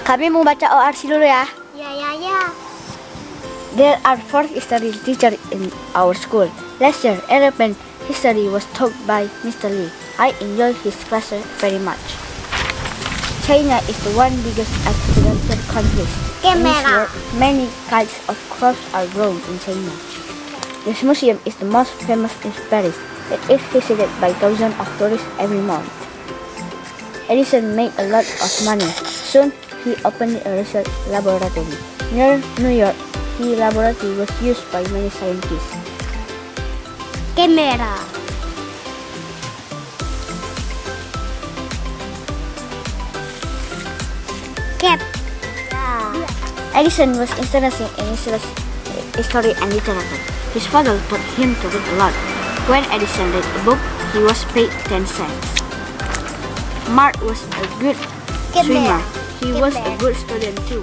Kami mau baca ORC dulu ya. Ya. There are 4 history teachers in our school. Last year, European history was taught by Mr. Lee. I enjoyed his class very much. China is the one biggest agricultural country. In this world, many kinds of crops are grown in China. This museum is the most famous in Paris. It is visited by thousands of tourists every month. Edison made a lot of money. Soon, he opened a research laboratory. Near New York, his laboratory was used by many scientists. Camera. Cap. Edison was interested in history and literature. His father taught him to read a lot. When Edison read a book, he was paid 10 cents. Mark was a good swimmer. He was a good student too.